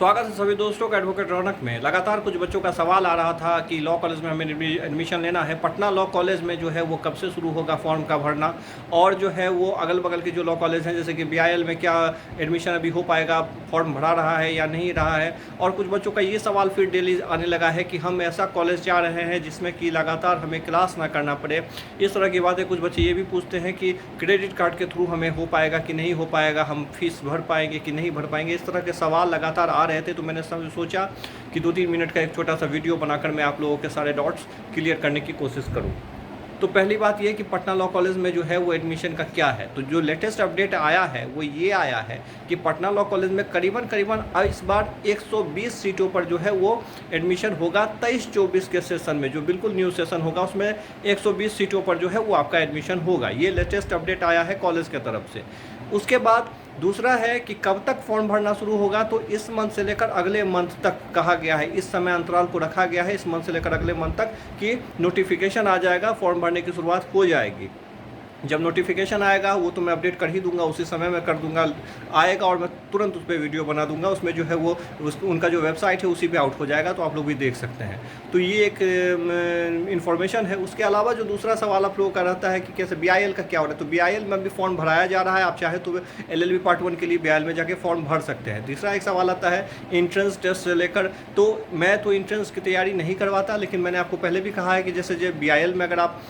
स्वागत है सभी दोस्तों का एडवोकेट रौनक में। लगातार कुछ बच्चों का सवाल आ रहा था कि लॉ कॉलेज में हमें एडमिशन लेना है। पटना लॉ कॉलेज में जो है वो कब से शुरू होगा फॉर्म का भरना, और जो है वो अगल बगल के जो लॉ कॉलेज हैं जैसे कि BIL में क्या एडमिशन अभी हो पाएगा, फॉर्म भरा रहा है या नहीं रहा है। और कुछ बच्चों का ये सवाल फिर डेली आने लगा है कि हम ऐसा कॉलेज जा रहे हैं जिसमें कि लगातार हमें क्लास ना करना पड़े। इस तरह की बातें कुछ बच्चे ये भी पूछते हैं कि क्रेडिट कार्ड के थ्रू हमें हो पाएगा कि नहीं हो पाएगा, हम फीस भर पाएंगे कि नहीं भर पाएंगे। इस तरह के सवाल लगातार आ रहे थे, तो मैंने सोचा कि 2-3 मिनट का एक छोटा सा वीडियो बनाकर मैं आप लोगों के सारे डॉट्स क्लियर करने की कोशिश करूं। तो पहली बात ये कि पटना लॉ कॉलेज में जो है वो एडमिशन का क्या है, तो जो लेटेस्ट अपडेट आया है वो ये आया है कि पटना लॉ कॉलेज में करीबन इस बार 120 सीटों पर जो है वो एडमिशन होगा। 23-24 के सेशन में जो बिल्कुल न्यू सेशन होगा उसमें 120 सीटों पर जो है वो आपका एडमिशन होगा। ये लेटेस्ट अपडेट आया है कॉलेज के तरफ से। उसके बाद दूसरा है कि कब तक फॉर्म भरना शुरू होगा, तो इस मंथ से लेकर अगले मंथ तक कहा गया है। इस समय अंतराल को रखा गया है इस मंथ से लेकर अगले मंथ तक कि नोटिफिकेशन आ जाएगा, फॉर्म भरने की शुरुआत हो जाएगी। जब नोटिफिकेशन आएगा वो तो मैं अपडेट कर ही दूंगा, उसी समय मैं कर दूंगा, आएगा और मैं तुरंत उस पर वीडियो बना दूंगा। उसमें जो है वो उनका जो वेबसाइट है उसी पे आउट हो जाएगा, तो आप लोग भी देख सकते हैं। तो ये एक इन्फॉर्मेशन है। उसके अलावा जो दूसरा सवाल आप लोगों का रहता है कि कैसे BIL का क्या हो रहा है, तो BIL में भी फॉर्म भराया जा रहा है। आप चाहे तो LLB पार्ट 1 के लिए BIL में जाके फॉर्म भर सकते हैं। तीसरा एक सवाल आता है इंट्रेंस टेस्ट से लेकर, तो मैं तो इंट्रेंस की तैयारी नहीं करवाता, लेकिन मैंने आपको पहले भी कहा है कि जैसे जो BIL में अगर आप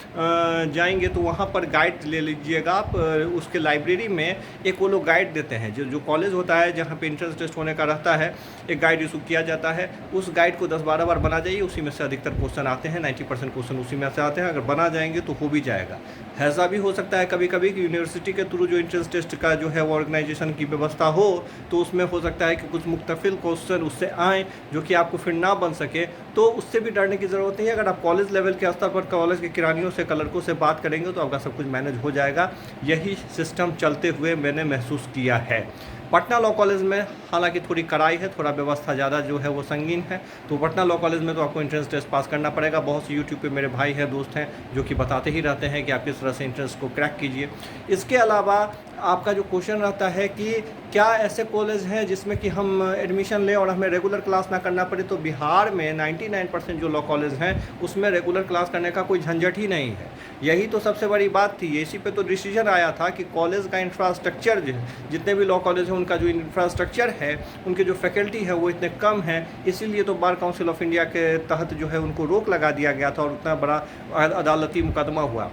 जाएंगे तो वहाँ पर गाइड ले लीजिएगा आप। उसके लाइब्रेरी में एक वो लोग गाइड देते हैं, जो कॉलेज होता है जहाँ पे इंट्रेंस टेस्ट होने का रहता है, एक गाइड इशू किया जाता है। उस गाइड को 10-12 बार बना जाइए, उसी में से अधिकतर क्वेश्चन आते हैं। 90% क्वेश्चन उसी में से आते हैं। अगर बना जाएंगे तो हो भी जाएगा। ऐसा भी हो सकता है कभी कभी कि यूनिवर्सिटी के थ्रू जो इंट्रेंस टेस्ट का जो है वो ऑर्गेनाइजेशन की व्यवस्था हो, तो उसमें हो सकता है कि कुछ मुख्तलिफ क्वेश्चन उससे आएँ जो कि आपको फिर ना बन सके। तो उससे भी डरने की ज़रूरत नहीं है। अगर आप कॉलेज लेवल के स्तर पर कॉलेज के किरानियों से, क्लर्कों से बात करेंगे तो आपका सब कुछ मैनेज हो जाएगा। यही सिस्टम चलते हुए मैंने महसूस किया है। पटना लॉ कॉलेज में हालांकि थोड़ी कड़ाई है, थोड़ा व्यवस्था ज़्यादा जो है वो संगीन है। तो पटना लॉ कॉलेज में तो आपको एंट्रेंस टेस्ट पास करना पड़ेगा। बहुत से यूट्यूब पे मेरे भाई हैं, दोस्त हैं जो कि बताते ही रहते हैं कि आप किस तरह से एंट्रेंस को क्रैक कीजिए। इसके अलावा आपका जो क्वेश्चन रहता है कि क्या ऐसे कॉलेज हैं जिसमें कि हम एडमिशन लें और हमें रेगुलर क्लास ना करना पड़े, तो बिहार में 99% जो लॉ कॉलेज हैं उसमें रेगुलर क्लास करने का कोई झंझट ही नहीं है। यही तो सबसे बड़ी बात थी। इसी पे तो डिसीजन आया था कि कॉलेज का इंफ्रास्ट्रक्चर जो है, जितने भी लॉ कॉलेज हैं उनका जो इंफ्रास्ट्रक्चर है, उनके जो फैकल्टी है वो इतने कम हैं। इसीलिए तो बार काउंसिल ऑफ इंडिया के तहत जो है उनको रोक लगा दिया गया था और उतना बड़ा अदालती मुकदमा हुआ।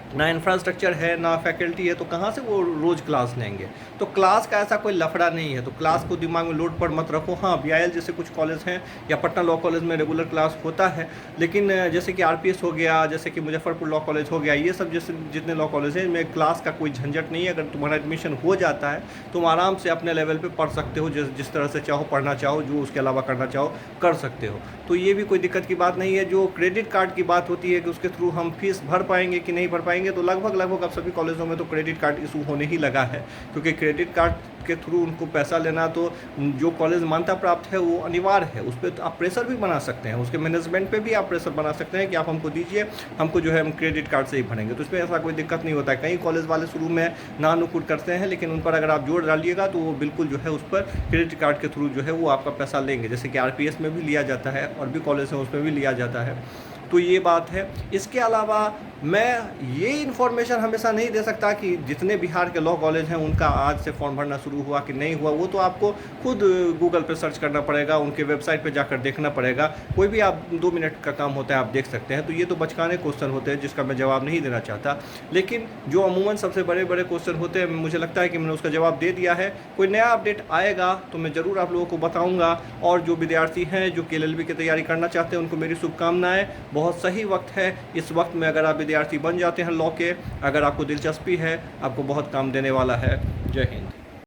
ना इंफ्रास्ट्रक्चर है ना फैकल्टी है, तो कहाँ से वो रोज़ क्लास लेंगे। तो क्लास का ऐसा कोई लफड़ा नहीं है, तो क्लास को दिमाग में लोड पर मत रखो। हाँ, BIL जैसे कुछ कॉलेज हैं या पटना लॉ कॉलेज में रेगुलर क्लास होता है, लेकिन जैसे कि RPS हो गया, जैसे कि मुजफ्फरपुर लॉ कॉलेज हो गया, ये सब जैसे जितने लॉ कॉलेज हैं इनमें क्लास का कोई झंझट नहीं है। अगर तुम्हारा एडमिशन हो जाता है तुम आराम से अपने लेवल पर पढ़ सकते हो, जिस तरह से चाहो पढ़ना चाहो, जो उसके अलावा करना चाहो कर सकते हो। तो ये भी कोई दिक्कत की बात नहीं है। जो क्रेडिट कार्ड की बात होती है कि उसके थ्रू हम फीस भर पाएंगे कि नहीं भर पाएंगे, तो लगभग अब सभी कॉलेजों में तो क्रेडिट कार्ड इशू होने ही लगा है, क्योंकि क्रेडिट कार्ड के थ्रू उनको पैसा लेना तो जो कॉलेज मान्यता प्राप्त है वो अनिवार्य है। उस पर तो आप प्रेशर भी बना सकते हैं, उसके मैनेजमेंट पे भी आप प्रेशर बना सकते हैं कि आप हमको दीजिए, हमको जो है हम क्रेडिट कार्ड से ही भरेंगे। तो इसमें ऐसा कोई दिक्कत नहीं होता है। कई कॉलेज वाले शुरू में नानुकुर करते हैं, लेकिन उन पर अगर आप जोर डालिएगा तो वो बिल्कुल जो है उस पर क्रेडिट कार्ड के थ्रू जो है वो आपका पैसा लेंगे। जैसे कि RPS में भी लिया जाता है और भी कॉलेज हैं उसमें भी लिया जाता है। तो ये बात है। इसके अलावा मैं ये इन्फॉर्मेशन हमेशा नहीं दे सकता कि जितने बिहार के लॉ कॉलेज हैं उनका आज से फॉर्म भरना शुरू हुआ कि नहीं हुआ। वो तो आपको खुद गूगल पे सर्च करना पड़ेगा, उनके वेबसाइट पे जाकर देखना पड़ेगा। कोई भी आप 2 मिनट का काम होता है, आप देख सकते हैं। तो ये तो बचकाने क्वेश्चन होते हैं जिसका मैं जवाब नहीं देना चाहता, लेकिन जो अमूमन सबसे बड़े बड़े क्वेश्चन होते हैं मुझे लगता है कि मैंने उसका जवाब दे दिया है। कोई नया अपडेट आएगा तो मैं ज़रूर आप लोगों को बताऊँगा। और जो विद्यार्थी हैं जो LLB की तैयारी करना चाहते हैं उनको मेरी शुभकामनाएँ। बहुत सही वक्त है इस वक्त में, अगर आप विद्यार्थी बन जाते हैं लॉ के, अगर आपको दिलचस्पी है, आपको बहुत काम देने वाला है। जय हिंद।